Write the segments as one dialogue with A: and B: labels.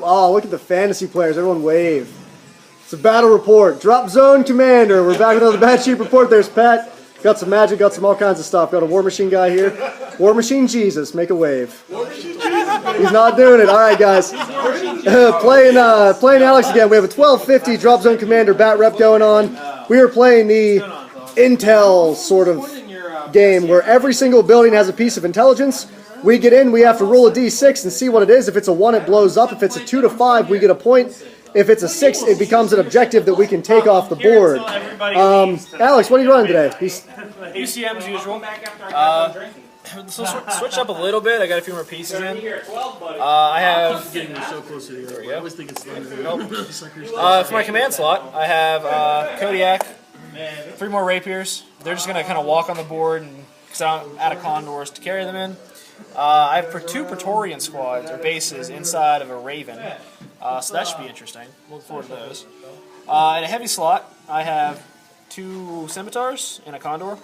A: Oh, look at the fantasy players. Everyone wave. It's a battle report. DropZone Commander. We're back with another bad sheep report. There's Pat. Got some magic, got some all kinds of stuff. Got a War Machine guy here. War Machine Jesus, make a wave. He's not doing it. All right, guys. Playing Alex again. We have a 1250 DropZone Commander bat rep going on. We are playing the Intel sort of game where every single building has a piece of intelligence. We get in, we have to roll a d6 and see what it is. If it's a 1, it blows up. If it's a 2 to 5, we get a point. If it's a 6, it becomes an objective that we can take off the board. Alex, what are you running today?
B: UCM as usual. So switch up a little bit. I got a few more pieces in. I have.
C: Getting so close to the I always think it's
B: for my command slot, I have Kodiak, 3 more rapiers. They're just gonna kind of walk on the board and because I'm out of condors to carry them in. I have 2 Praetorian squads or bases inside of a Raven. So that should be interesting. Look forward to those. In a heavy slot, I have 2 Scimitars and a Condor.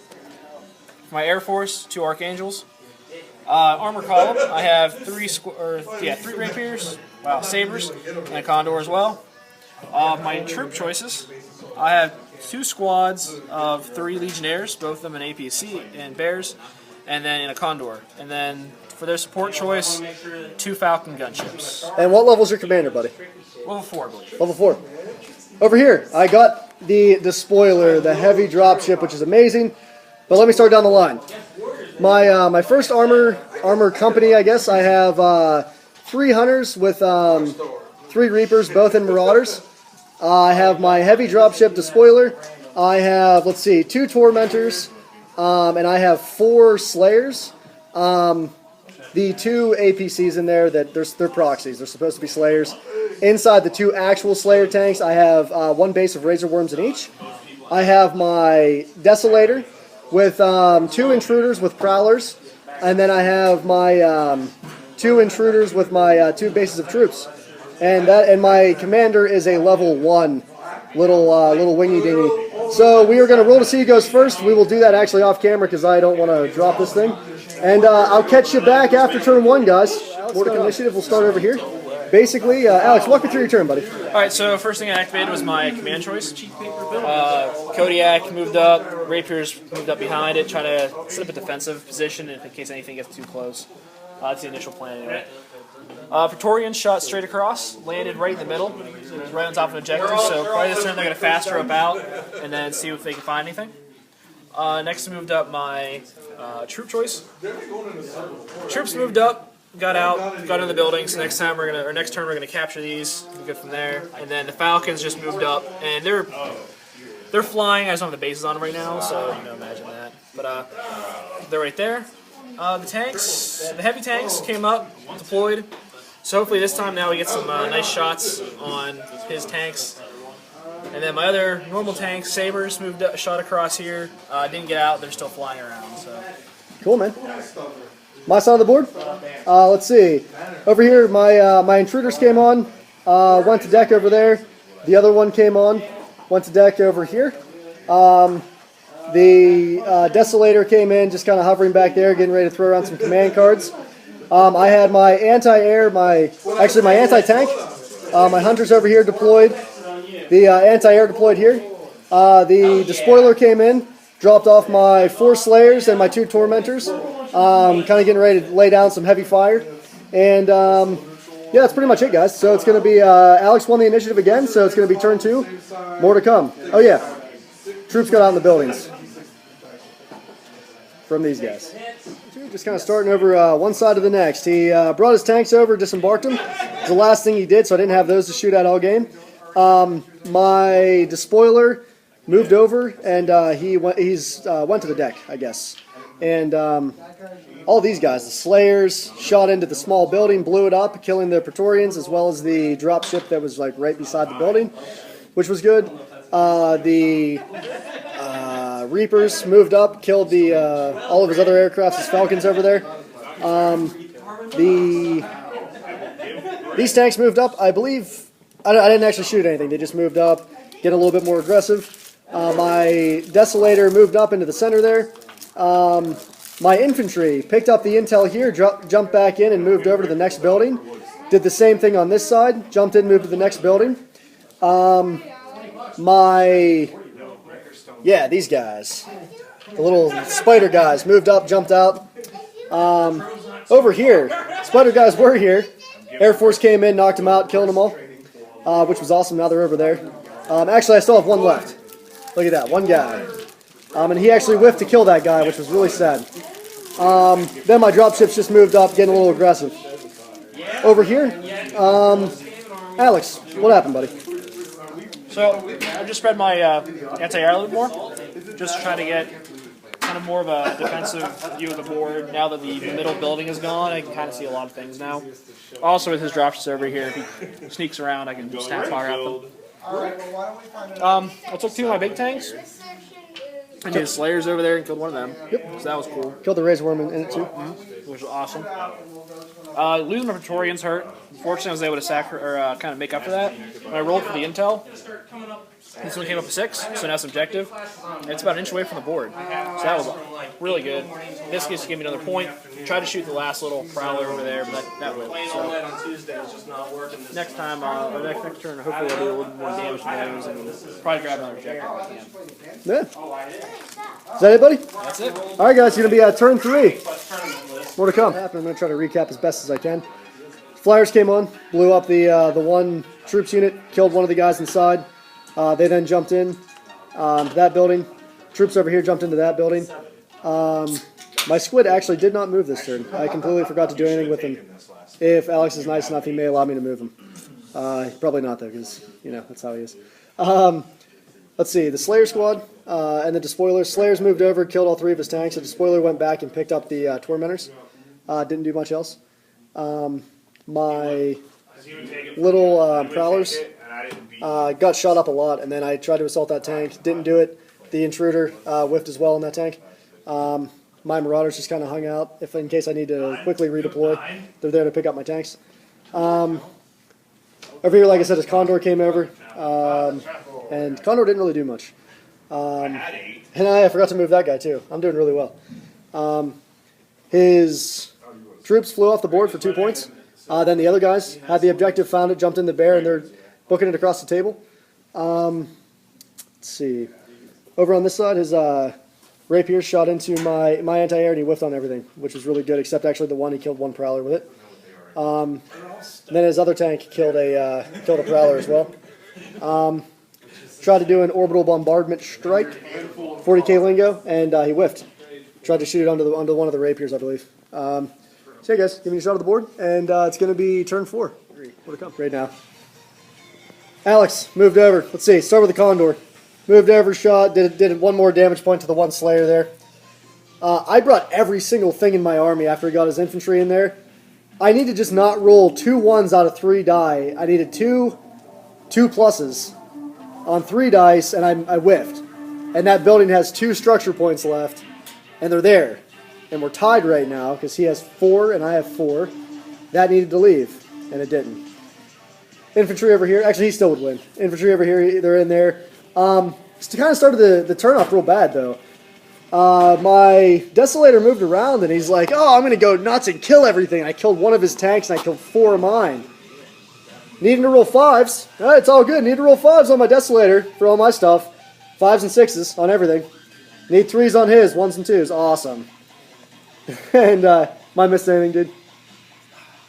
B: For my Air Force, 2 Archangels. Armor column, I have 3 Rapiers, Sabers, and a Condor as well. My troop choices, I have 2 squads of 3 Legionnaires, both of them in APC and Bears, and then in a Condor. And then for their support choice, 2 Falcon gunships.
A: And what level's your commander, buddy?
B: Level 4, I believe.
A: Level 4. Over here, I got the Despoiler, the heavy dropship, which is amazing. But let me start down the line. My first armor company, I guess, I have 3 Hunters with 3 Reapers, both in Marauders. I have my heavy dropship Despoiler. I have, 2 Tormentors, and I have 4 Slayers. The 2 APCs in there, they're proxies. They're supposed to be Slayers. Inside the 2 actual Slayer tanks, I have 1 base of Razor Worms in each. I have my Desolator with 2 Intruders with Prowlers. And then I have my 2 Intruders with my 2 bases of troops. And my commander is a level 1 little wingy dingy. So we are going to roll to see who goes first. We will do that actually off camera because I don't want to drop this thing. And I'll catch you back after turn 1, guys. Board initiative, we'll start over here. Basically, Alex, walk me through your turn, buddy.
B: Alright, so first thing I activated was my command choice. Kodiak moved up, Rapiers moved up behind it, trying to set up a defensive position in case anything gets too close. That's the initial plan anyway. Praetorian shot straight across, landed right in the middle, right on top of an objective, so probably this turn they're going to fast rope out and then see if they can find anything. Next moved up my troop choice. Troops moved up, got out, got in the buildings. So next turn we're gonna capture these. We'll go from there. And then the Falcons just moved up, and they're flying. I just don't have the bases on them right now, so imagine that. But they're right there. The heavy tanks came up, deployed. So hopefully this time now we get some nice shots on his tanks. And then my other normal tanks, Sabers, moved up, shot across here. Didn't get out. They're still flying around. So
A: cool, man. My side of the board. Let's see. Over here, my Intruders came on. Went to deck over there. The other one came on. Went to deck over here. The Desolator came in, just kind of hovering back there, getting ready to throw around some command cards. I had my anti-air, my anti-tank. My Hunters over here deployed. The anti-air deployed here. The Despoiler came in, dropped off my 4 Slayers and my 2 Tormentors. Kind of getting ready to lay down some heavy fire. And yeah, that's pretty much it, guys. So it's going to be Alex won the initiative again, so it's going to be turn 2. More to come. Oh yeah, troops got out in the buildings from these guys. Just kind of starting over one side to the next. He brought his tanks over, disembarked them. It's the last thing he did, so I didn't have those to shoot at all game. My Despoiler moved over, and he went to the deck, I guess. And all these guys, the Slayers, shot into the small building, blew it up, killing the Praetorians, as well as the dropship that was right beside the building, which was good. The Reapers moved up, killed all of his other aircrafts, his Falcons over there. These tanks moved up, I believe. I didn't actually shoot anything. They just moved up, get a little bit more aggressive. My Desolator moved up into the center there. My infantry picked up the intel here, jumped back in, and moved over to the next building. Did the same thing on this side. Jumped in, moved to the next building. These guys. The little spider guys moved up, jumped out. Over here, spider guys were here. Air Force came in, knocked them out, killed them all, which was awesome. Now they're over there. Actually, I still have one left. Look at that, one guy. And he actually whiffed to kill that guy, which was really sad. Then my dropships just moved up, getting a little aggressive. Over here, Alex, what happened, buddy?
B: So I just spread my anti-air a little more, just to try to get kind of more of a defensive view of the board. Now that the middle building is gone, I can kind of see a lot of things now. Also with his dropships over here, if he sneaks around, I can snap fire at them. I took 2 of my big tanks. I did Slayers over there and killed one of them.
A: Yep.
B: So that was cool.
A: Killed the Razor Worm in it too.
B: Which was awesome. Losing my Praetorians hurt. Unfortunately, I was able to kind of make up for that. When I rolled for the intel, this one came up to 6, so now it's objective. And it's about an inch away from the board. So that was really good. This just gave me another point. Tried to shoot the last little prowler over there, but that went. So next time, or next turn, hopefully I'll do a little more damage to those and probably grab another objective if I can.
A: Yeah. Is that it, buddy?
B: That's it.
A: All right, guys, going to be turn 3. More to come. I'm going to try to recap as best as I can. Flyers came on, blew up the one troops unit, killed one of the guys inside. They then jumped in to that building. Troops over here jumped into that building. My squid actually did not move this turn. I completely forgot to do anything with him. If Alex is nice enough, he may allow me to move him. Probably not, though, because, that's how he is. Let's see, the Slayer squad and the Despoilers. Slayers moved over, killed all 3 of his tanks. The Despoiler went back and picked up the Tormentors. Didn't do much else. My little Prowlers got shot up a lot, and then I tried to assault that tank. Didn't do it. The Intruder whiffed as well in that tank. My Marauders just kind of hung out in case I need to quickly redeploy. They're there to pick up my tanks. Over here, like I said, his Condor came over, and Condor didn't really do much. And I forgot to move that guy, too. I'm doing really well. His troops flew off the board for 2 points. Then the other guys had the objective, found it, jumped in the bear, and they're booking it across the table. Let's see. Over on this side, his Rapier shot into my anti-air, and he whiffed on everything, which was really good, except actually the one he killed one Prowler with it. And then his other tank killed a Prowler as well. Tried to do an orbital bombardment strike, 40k lingo, and he whiffed. Tried to shoot it onto one of the Rapiers, I believe. So yeah, guys, give me a shot of the board, and it's going to be turn 4. More to come right now. Alex moved over. Let's see. Start with the Condor. Moved over, shot. Did one more damage point to the one Slayer there. I brought every single thing in my army after he got his infantry in there. I need to just not roll 2 1s out of 3 die. I needed two pluses on 3 dice, and I whiffed. And that building has 2 structure points left, and they're there. And we're tied right now because he has 4 and I have 4. That needed to leave, and it didn't. Infantry over here. Actually, he still would win. Infantry over here, they're in there. Just kind of started the turn off real bad, though. My Desolator moved around, and he's like, oh, I'm going to go nuts and kill everything. I killed one of his tanks, and I killed 4 of mine. Needing to roll 5s. It's all good. Need to roll 5s on my Desolator for all my stuff. 5s and 6s on everything. Need 3s on his, 1s and 2s. Awesome. And, am I missing anything, dude?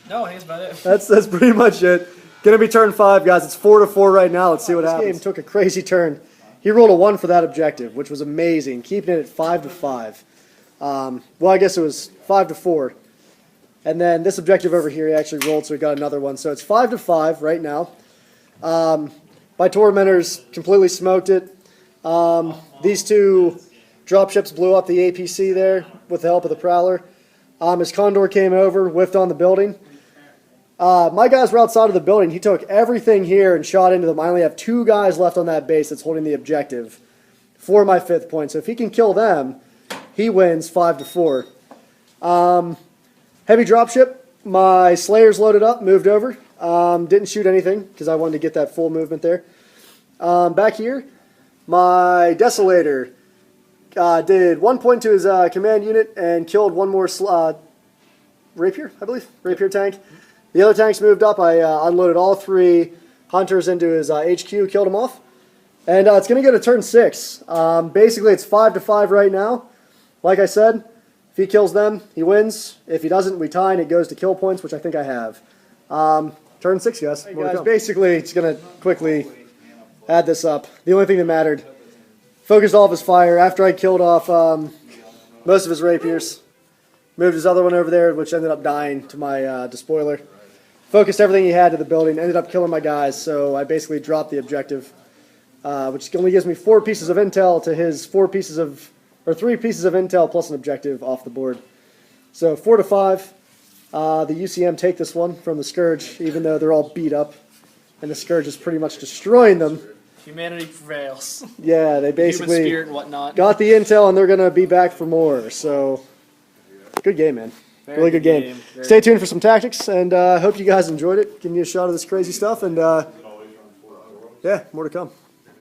B: No, I think that's about it.
A: That's pretty much it. Gonna be turn 5, guys. It's 4-4 right now. Let's see what happens. This game took a crazy turn. He rolled a 1 for that objective, which was amazing, keeping it at 5-5. Well, I guess it was 5-4. And then this objective over here, he actually rolled, so we got another one. So it's 5-5 right now. My Tormentors completely smoked it. These 2 dropships blew up the APC there with the help of the Prowler. His Condor came over, whiffed on the building. My guys were outside of the building. He took everything here and shot into them. I only have 2 guys left on that base that's holding the objective for my 5th point. So if he can kill them, he wins 5-4. Heavy dropship. My Slayers loaded up, moved over. Didn't shoot anything because I wanted to get that full movement there. Back here, my Desolator did 1 point to his command unit and killed one more Rapier, I believe. Rapier tank. The other tanks moved up. I unloaded all 3 hunters into his HQ, killed him off. And it's going to go to turn 6. Basically, it's 5-5 right now. Like I said, if he kills them, he wins. If he doesn't, we tie and it goes to kill points, which I think I have. Turn 6, guys. Hey guys, basically, it's going to quickly add this up. The only thing that mattered, focused all of his fire after I killed off most of his rapiers. Moved his other one over there, which ended up dying to my despoiler. Focused everything he had to the building, ended up killing my guys, so I basically dropped the objective, which only gives me 4 pieces of intel to his 3 pieces of intel plus an objective off the board. So 4-5. The UCM take this one from the Scourge, even though they're all beat up, and the Scourge is pretty much destroying them.
B: Humanity prevails.
A: Yeah, they basically
B: Human spirit and whatnot.
A: got the intel, and they're going to be back for more. So, good game, man. Really good game. Stay tuned for some tactics, and hope you guys enjoyed it. Giving you a shot of this crazy stuff, and yeah, more to come.